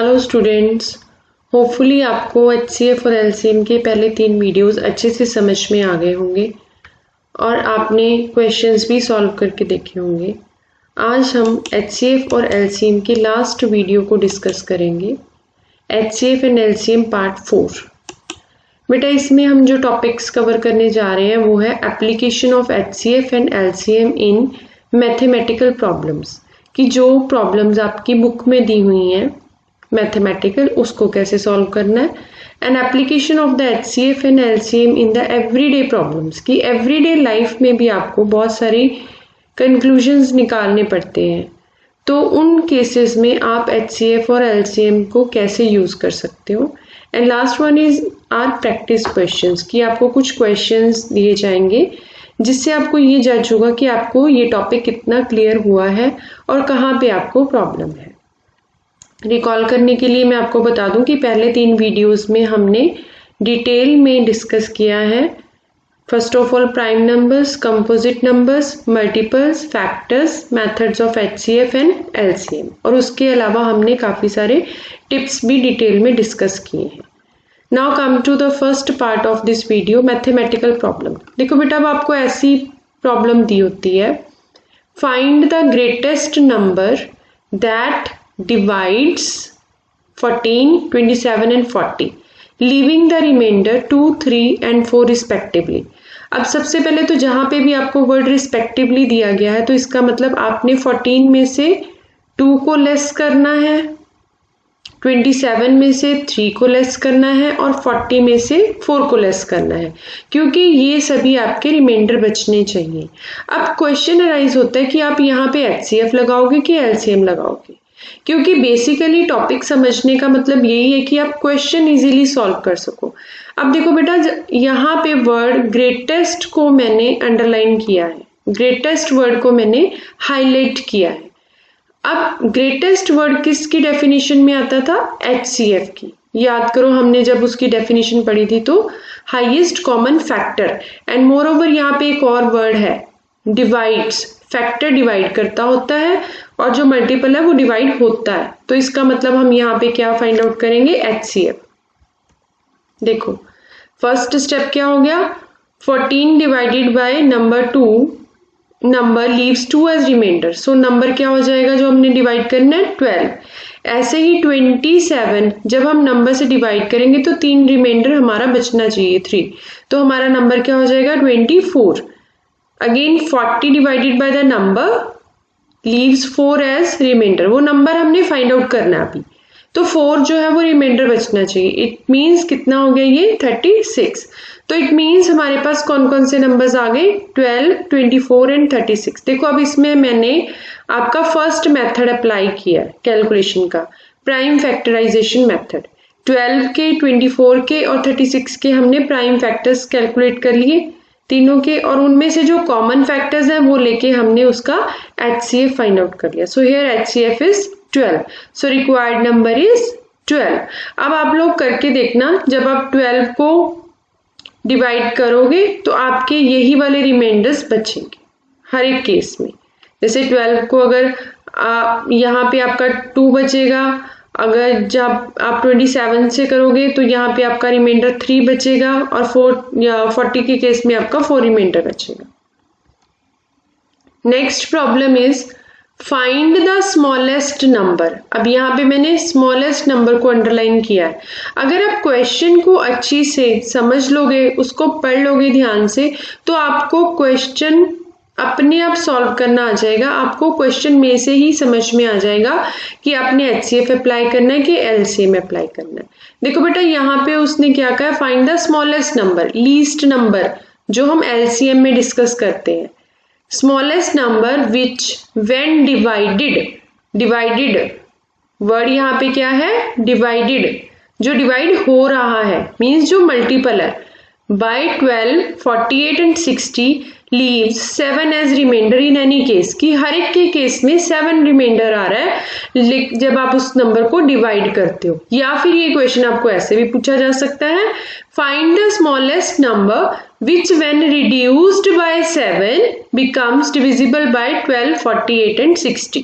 Hello students, hopefully आपको HCF और LCM के पहले 3 वीडियोस अच्छे से समझ में आ गए होंगे और आपने क्वेश्चंस भी सॉल्व करके देखे होंगे। आज हम HCF और LCM के लास्ट वीडियो को डिस्कस करेंगे, HCF एंड LCM पार्ट 4। बेटा इसमें हम जो टॉपिक्स कवर करने जा रहे हैं वो है application of HCF and LCM in mathematical problems, कि जो प्रॉब्लम्स आपकी बुक में दी हुई हैं मैथमेटिकल उसको कैसे सॉल्व करना है, and application of the HCF and LCM in the everyday problems, कि एवरीडे लाइफ में भी आपको बहुत सारी कंक्लूजन्स निकालने पड़ते हैं, तो उन केसेस में आप HCF और LCM को कैसे यूज कर सकते हो। And last one is are practice questions, कि आपको कुछ क्वेश्चंस दिए जाएंगे जिससे आपको ये जज होगा कि आपको ये टॉपिक कितना क्लियर हुआ है और कहाँ पे आपको प्रॉब्लम है। रिकॉल करने के लिए मैं आपको बता दूं कि पहले 3 वीडियोस में हमने डिटेल में डिस्कस किया है, first of all prime numbers, composite numbers, multiples, factors, methods of HCF and LCM, और उसके अलावा हमने काफ़ी सारे टिप्स भी डिटेल में डिस्कस किए हैं। Now come to the first part of this video, mathematical problem. देखो बेटा, अब आपको ऐसी प्रॉब्लम दी होती है, find the greatest number that divides 14, 27 and 40, leaving the remainder 2, 3 and 4 respectively। अब सबसे पहले तो जहां पे भी आपको वर्ड रिस्पेक्टिवली दिया गया है तो इसका मतलब आपने 14 में से 2 को लेस करना है, 27 में से 3 को लेस करना है और 40 में से 4 को लेस करना है, क्योंकि ये सभी आपके रिमाइंडर बचने चाहिए। अब क्वेश्चन अराइज होता है कि आप यहाँ पे HCF लगाओगे कि LCM लगाओगे, क्योंकि बेसिकली टॉपिक समझने का मतलब यही है कि आप क्वेश्चन इजीली सॉल्व कर सको। अब देखो बेटा, यहाँ पे वर्ड ग्रेटेस्ट को मैंने अंडरलाइन किया है, ग्रेटेस्ट वर्ड को मैंने हाईलाइट किया है। अब ग्रेटेस्ट वर्ड किसकी डेफिनेशन में आता था? HCF की। याद करो, हमने जब उसकी डेफिनेशन पढ़ी थी तो highest common factor, and more over यहाँ पे एक और वर्ड है डिवाइड्स, फैक्टर डिवाइड करता होता है और जो मल्टीपल है वो डिवाइड होता है, तो इसका मतलब हम यहाँ पे क्या फाइंड आउट करेंगे? HCF। देखो फर्स्ट स्टेप क्या हो गया, 14 divided by number 2, number leaves 2 as remainder, so number क्या हो जाएगा जो हमने डिवाइड करना है? 12। ऐसे ही 27 जब हम नंबर से डिवाइड करेंगे तो 3 रिमाइंडर हमारा बचना चाहिए, 3, तो हमारा नंबर क्या हो जाएगा? 24। Again 40 divided by the number leaves 4 as remainder, वो नंबर हमने फाइंड आउट करना है अभी, तो 4 जो है वो रिमाइंडर बचना चाहिए। इट मीन्स कितना हो गया ये? 36। तो इट मीन्स हमारे पास कौन कौन से नंबर्स आ गए? 12, 24 एंड 36। देखो अब इसमें मैंने आपका फर्स्ट मेथड अप्लाई किया है कैलकुलेशन का, प्राइम फैक्टराइजेशन मेथड। 12 के, 24 के और 36 के हमने प्राइम फैक्टर्स कैलकुलेट कर लिए तीनों के, और उनमें से जो कॉमन फैक्टर्स हैं वो लेके हमने उसका HCF फाइंड आउट कर लिया। So here HCF is 12, so required number is 12। अब आप लोग करके देखना, जब आप 12 को डिवाइड करोगे तो आपके यही वाले रिमाइंडर्स बचेंगे हर एक केस में। जैसे 12 को अगर यहाँ पे आपका 2 बचेगा, अगर जब आप 27 से करोगे तो यहाँ पे आपका रिमाइंडर 3 बचेगा, और 40 के केस में आपका 4 रिमाइंडर बचेगा। Next problem is find the smallest number. अब यहाँ पे मैंने स्मॉलेस्ट नंबर को अंडरलाइन किया है। अगर आप क्वेश्चन को अच्छी से समझ लोगे, उसको पढ़ लोगे ध्यान से, तो आपको क्वेश्चन अपने आप सॉल्व करना आ जाएगा। आपको क्वेश्चन में से ही समझ में आ जाएगा कि आपने HCF अप्लाई करना है कि LCM अप्लाई करना है। देखो बेटा, यहाँ पे उसने क्या कहा? Find the smallest number, least number, जो हम LCM में डिस्कस करते हैं। Smallest number which when divided, word यहाँ पे क्या है? डिवाइडेड, जो डिवाइड हो रहा है, मीन्स जो मल्टीपल है, by 12, 48 and 60 leaves 7 as remainder in any case, कि हर एक के केस में 7 रिमाइंडर आ रहा है जब आप उस नंबर को डिवाइड करते हो। या फिर ये क्वेश्चन आपको ऐसे भी पूछा जा सकता है, find the smallest number which when reduced by 7 becomes divisible by 12, 48 and 60।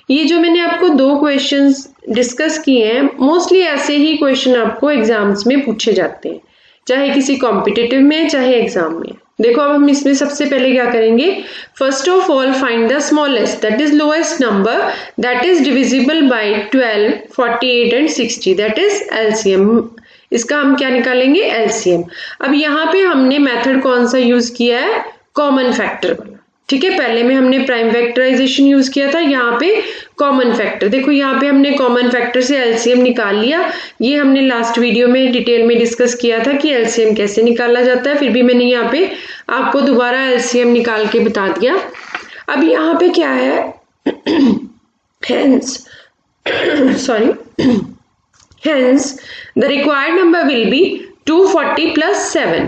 ये जो मैंने आपको 2 क्वेश्चंस डिस्कस किए हैं, मोस्टली ऐसे ही क्वेश्चन आपको एग्जाम्स में पूछे जाते हैं, चाहे किसी कॉम्पिटिटिव में चाहे एग्जाम में। देखो अब हम इसमें सबसे पहले क्या करेंगे, first of all find the smallest that is lowest number that is divisible by 12, 48 and 60 that is LCM. इसका हम क्या निकालेंगे, एलसीएम। अब यहाँ पे हमने मेथड कौन सा यूज किया है, कॉमन फैक्टर वाला, ठीक है। पहले में हमने प्राइम फैक्टराइजेशन यूज किया था, यहाँ पे कॉमन फैक्टर। देखो यहाँ पे हमने कॉमन फैक्टर से एलसीएम निकाल लिया। ये हमने लास्ट वीडियो में डिटेल में डिस्कस किया था कि एलसीएम कैसे निकाला जाता है, फिर भी मैंने यहाँ पे आपको दोबारा एलसीएम निकाल के बता दिया। अब यहाँ पे क्या है, hence the required number will be 240 plus 7,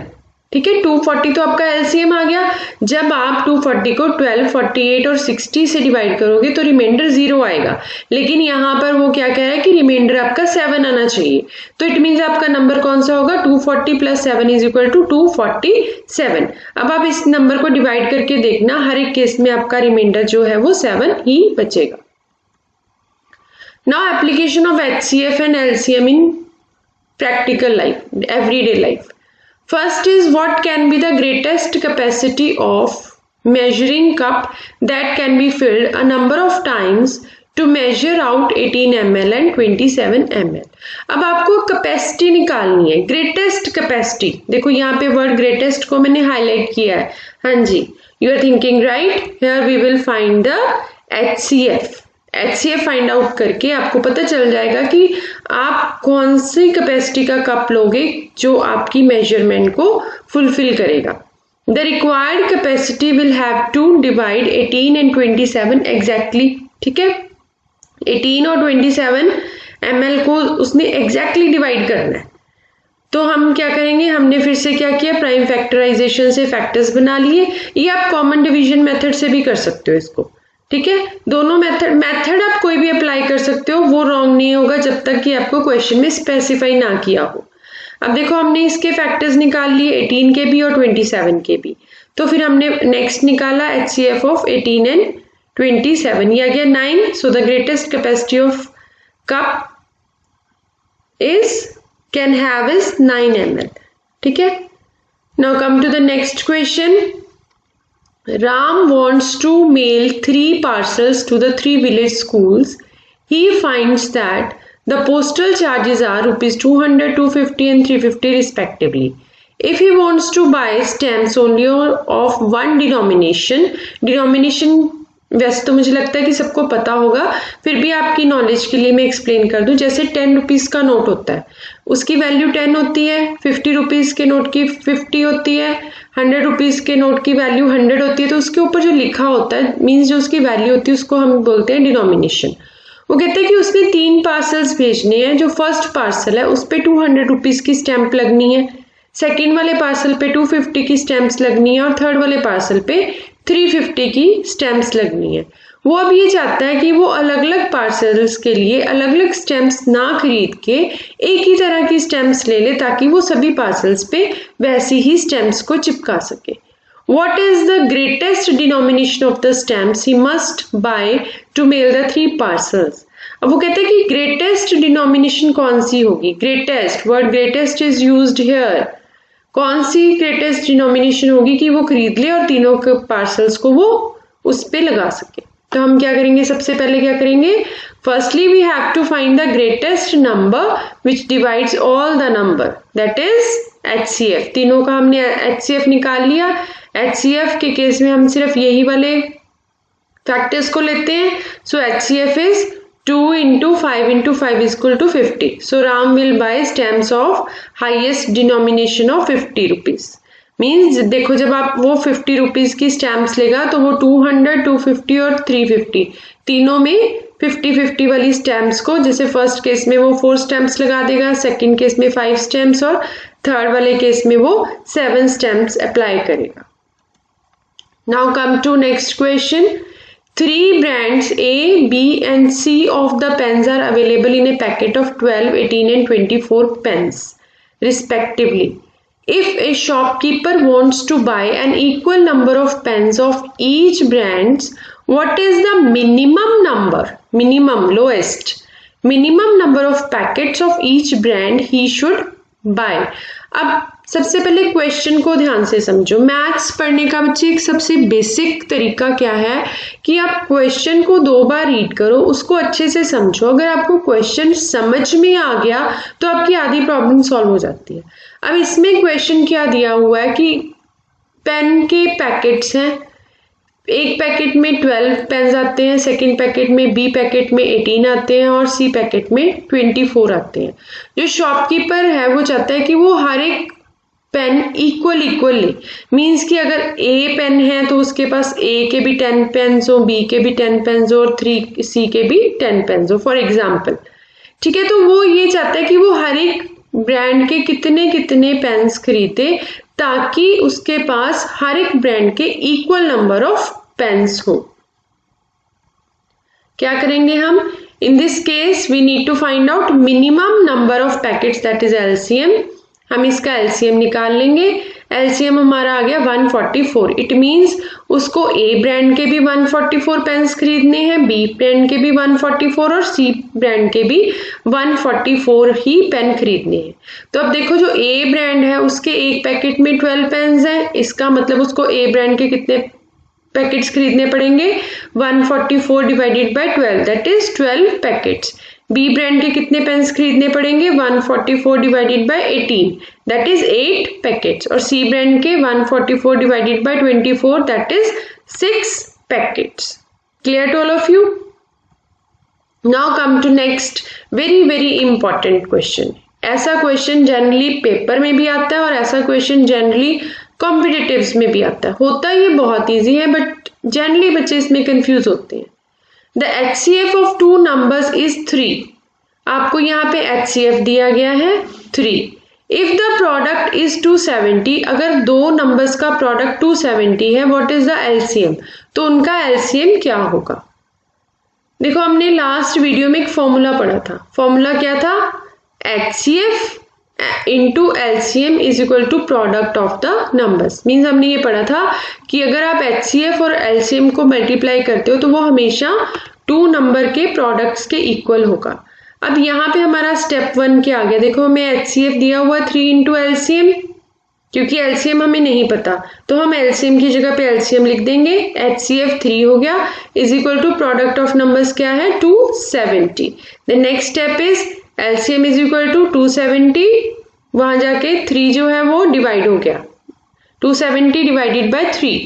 ठीक है। 240 तो आपका एलसीएम आ गया। जब आप 240 को 12, 48 और 60 से डिवाइड करोगे तो रिमाइंडर 0 आएगा, लेकिन यहाँ पर वो क्या कह रहा है कि रिमाइंडर आपका 7 आना चाहिए। तो इट मीन्स आपका नंबर कौन सा होगा, 240 प्लस 7 इज इक्वल टू 247। अब आप इस नंबर को डिवाइड करके देखना, हर एक केस में आपका रिमाइंडर जो है वो 7 ही बचेगा। Now application of HCF and LCM in practical life, everyday life. First is what can be the greatest capacity of measuring cup that can be filled a number of times to measure out 18 ml and 27 ml. अब आपको capacity निकालनी है, greatest capacity. देखो यहाँ पे word greatest को मैंने highlight किया है। हाँ जी, you are thinking right. Here we will find the HCF। HCF find out करके आपको पता चल जाएगा कि आप कौन सी कैपेसिटी का कप लोगे जो आपकी मेजरमेंट को फुलफिल करेगा। The required capacity will have to divide 18 and 27 exactly, ठीक है। 18 और 27 ml को उसने एग्जैक्टली डिवाइड करना है। तो हम क्या करेंगे, हमने फिर से क्या किया, प्राइम फैक्टराइजेशन से फैक्टर्स बना लिए। ये आप कॉमन डिवीजन मेथड से भी कर सकते हो इसको, ठीक है। दोनों मेथड आप कोई भी अप्लाई कर सकते हो, वो रॉन्ग नहीं होगा जब तक कि आपको क्वेश्चन में स्पेसिफाई ना किया हो। अब देखो हमने इसके फैक्टर्स निकाल लिए, 18 के भी और 27 के भी। तो फिर हमने नेक्स्ट निकाला HCF ऑफ 18 एंड 27, ये आ गया 9। So the greatest capacity of cup can have is 9 ml, ठीक है। Now come to the next question. Ram wants to mail 3 parcels to the 3 village schools. He finds that the postal charges are rupees 200, 250 and 350 respectively. If he wants to buy stamps only of one denomination वैसे तो मुझे लगता है कि सबको पता होगा, फिर भी आपकी नॉलेज के लिए मैं एक्सप्लेन कर दूं। जैसे 10 रुपीज का नोट होता है, उसकी वैल्यू 10 होती है, 50 रुपीज के नोट की 50 होती है, 100 रुपीज के नोट की वैल्यू 100 होती है। तो उसके ऊपर जो लिखा होता है, मीन्स जो उसकी वैल्यू होती है, उसको हम बोलते हैं डिनोमिनेशन। वो कहते हैं कि उसने 3 पार्सल्स भेजने हैं। जो फर्स्ट पार्सल है उस पर 200 रुपीज की स्टैंप लगनी है, सेकेंड वाले पार्सल पे 250 की स्टैंप्स लगनी है और थर्ड वाले पार्सल पे 350 की स्टैंप्स लगनी है। वो अब ये चाहता है कि वो अलग अलग पार्सल्स के लिए अलग अलग स्टैंप्स ना खरीद के एक ही तरह की स्टैंप्स ले ले, ताकि वो सभी पार्सल्स पे वैसी ही स्टैंप्स को चिपका सके। What is the greatest denomination of the stamps he must buy to mail the 3 parcels? अब वो कहते हैं कि ग्रेटेस्ट डिनोमिनेशन कौन सी होगी। Greatest, word greatest is used here. कौन सी ग्रेटेस्ट डिनोमिनेशन होगी कि वो खरीद ले और तीनों के पार्सल्स को वो उस पे लगा सके। तो हम क्या करेंगे, सबसे पहले क्या करेंगे, firstly we have to find the greatest number which divides all the number, that is HCF। तीनों का हमने HCF निकाल लिया। HCF के केस में हम सिर्फ यही वाले फैक्टर्स को लेते हैं। सो HCF is 2 into 5 into 5 is equal to 50. So Ram will buy stamps of highest denomination of 50 rupees. Means देखो जब आप वो 50 रुपीज की स्टैम्प्स लेगा तो वो 200, 250 और 350 तीनों में 50-50 वाली स्टैम्प्स को, जैसे फर्स्ट केस में वो 4 स्टैम्प्स लगा देगा, सेकंड केस में 5 स्टैम्प्स और थर्ड वाले केस में वो 7 स्टैम्प्स अप्लाई करेगा। Now come to next question. 3 brands A, B and C of the pens are available in a packet of 12, 18 and 24 pens respectively. If a shopkeeper wants to buy an equal number of pens of each brand, what is the minimum number, minimum lowest minimum number of packets of each brand he should buy. अब सबसे पहले question को ध्यान से समझो। Maths पढ़ने का बच्चे एक सबसे बेसिक तरीका क्या है कि आप क्वेश्चन को 2 बार रीड करो, उसको अच्छे से समझो। अगर आपको क्वेश्चन समझ में आ गया तो आपकी आधी प्रॉब्लम सॉल्व हो जाती है। अब इसमें क्वेश्चन क्या दिया हुआ है कि पेन के पैकेट्स हैं, एक पैकेट में 12 पेन आते हैं, सेकंड पैकेट में, बी पैकेट में 18 आते हैं और सी पैकेट में 24 आते हैं। जो शॉपकीपर है वो चाहता है कि वो हर एक पेन इक्वली मीन्स कि अगर ए पेन है तो उसके पास ए के भी 10 पेन्स हो, बी के भी 10 पेन्स हो और सी के भी 10 पेन्स हो, फॉर एग्जाम्पल। ठीक है, तो वो ये चाहता है कि वो हर एक ब्रांड के कितने कितने पेन्स खरीदे ताकि उसके पास हर एक ब्रांड के इक्वल नंबर ऑफ पेन्स हो। क्या करेंगे हम? In this case we need to find out minimum number of packets, that is LCM. हम इसका एलसीएम निकाल लेंगे। एलसीएम हमारा आ गया 144। इट मींस उसको ए ब्रांड के भी 144 पेन्स खरीदने हैं, बी ब्रांड के भी 144 और सी ब्रांड के भी 144 ही पेन खरीदने हैं। तो अब देखो जो ए ब्रांड है उसके एक पैकेट में 12 पेन्स हैं, इसका मतलब उसको ए ब्रांड के कितने पैकेट्स खरीदने पड़ेंगे? 144 divided by 12, that is 12 packets. B brand के कितने पेन्स खरीदने पड़ेंगे? 144 divided by 18, that is 8 packets. और सी ब्रांड के 144 divided by 24, that is 6 packets. Clear to all of you? Now come to next very important question. ऐसा question generally paper में भी आता है और ऐसा क्वेश्चन जनरली कॉम्पिटिटिव्स में भी आता है। होता ये बहुत इजी है बट जनरली बच्चे इसमें कंफ्यूज होते हैं। The HCF of 2 numbers is 3। आपको यहाँ पे HCF दिया गया है 3। इफ द प्रोडक्ट इज 270, अगर 2 नंबर्स का प्रोडक्ट 270 है, व्हाट इज द LCM? तो उनका LCM क्या होगा? देखो हमने लास्ट वीडियो में एक फॉर्मूला पढ़ा था। फॉर्मूला क्या था? HCF into LCM is equal to product of the numbers. Means हमने ये पढ़ा था कि अगर आप HCF और LCM को मल्टीप्लाई करते हो तो वो हमेशा 2 नंबर के प्रोडक्ट्स के इक्वल होगा। अब यहाँ पे हमारा स्टेप 1 क्या आ गया? देखो हमें HCF दिया हुआ 3 इंटू LCM, क्योंकि LCM हमें नहीं पता तो हम LCM की जगह पे LCM लिख देंगे। HCF 3 हो गया is equal to product of numbers क्या है? 270। The next step is LCM is equal to 270, वहां जाके 3 जो है वो डिवाइड हो गया, 270 divided by 3।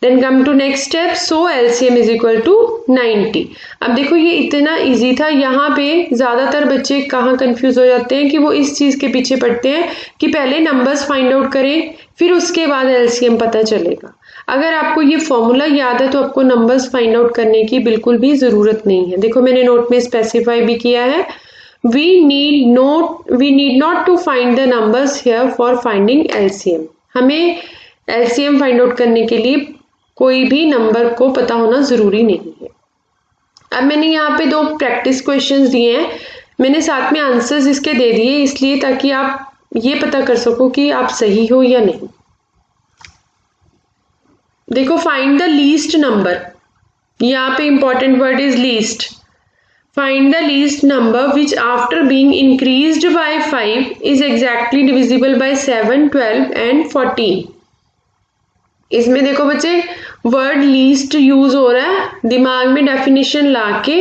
Then come to next step, so LCM is equal to 90। अब देखो ये इतना इजी था। यहाँ पे ज्यादातर बच्चे कहाँ कंफ्यूज हो जाते हैं कि वो इस चीज के पीछे पड़ते हैं कि पहले नंबर्स फाइंड आउट करें फिर उसके बाद LCM पता चलेगा। अगर आपको ये फॉर्मूला याद है तो आपको नंबर्स फाइंड आउट करने की बिल्कुल भी जरूरत नहीं है। देखो मैंने नोट में स्पेसिफाई भी किया है, we need not to find the numbers here for finding LCM। हमें LCM फाइंड आउट करने के लिए कोई भी नंबर को पता होना जरूरी नहीं है। अब मैंने यहाँ पे 2 प्रैक्टिस क्वेश्चंस दिए हैं, मैंने साथ में आंसर्स इसके दे दिए इसलिए ताकि आप ये पता कर सको कि आप सही हो या नहीं। देखो फाइंड द लीस्ट नंबर, यहाँ पे important word is least. Find the least number which after being increased by 5 is exactly divisible by 7, 12 and 14। इसमें देखो बच्चे वर्ड लीस्ट यूज हो रहा है, दिमाग में डेफिनेशन लाके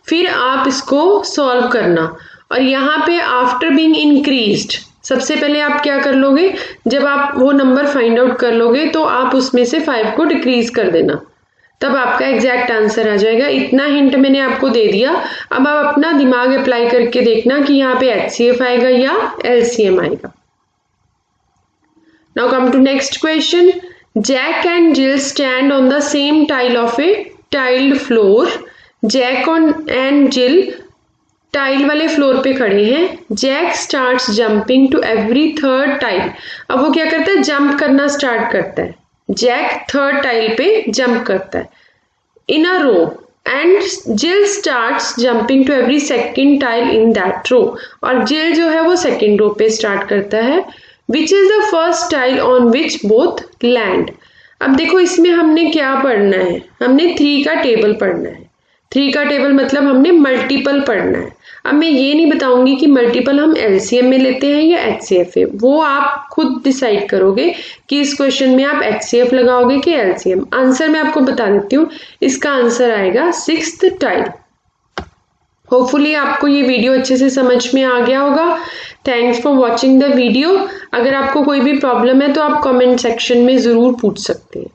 फिर आप इसको सॉल्व करना। और यहाँ पे आफ्टर बीइंग इंक्रीज्ड, सबसे पहले आप क्या कर लोगे? जब आप वो नंबर फाइंड आउट कर लोगे तो आप उसमें से 5 को डिक्रीज कर देना, तब आपका एग्जैक्ट आंसर आ जाएगा। इतना हिंट मैंने आपको दे दिया। अब आप अपना दिमाग अप्लाई करके देखना कि यहाँ पे HCF आएगा या LCM आएगा। Now come to next question. Jack and Jill stand on the same tile of a tiled floor. Jack and Jill tile वाले फ्लोर पे खड़े हैं। Jack starts jumping to every third tile. अब वो क्या करता है? जंप करना स्टार्ट करता है। जैक थर्ड टाइल पे जंप करता है in a row and Jill starts jumping to every second tile in that row. और जिल जो है वो सेकंड रो पे स्टार्ट करता है। Which is the first tile on which both land. अब देखो इसमें हमने क्या पढ़ना है? हमने 3 का टेबल पढ़ना है। 3 का टेबल मतलब हमने मल्टीपल पढ़ना है। अब मैं ये नहीं बताऊंगी कि मल्टीपल हम एलसीएम में लेते हैं या एचसीएफ है, वो आप खुद डिसाइड करोगे कि इस क्वेश्चन में आप एचसीएफ लगाओगे कि एलसीएम। आंसर मैं आपको बता देती हूँ, इसका आंसर आएगा 6th टाइप। होपफुली आपको ये वीडियो अच्छे से समझ में आ गया होगा। Thanks for watching the video. अगर आपको कोई भी प्रॉब्लम है तो आप कमेंट सेक्शन में ज़रूर पूछ सकते हैं।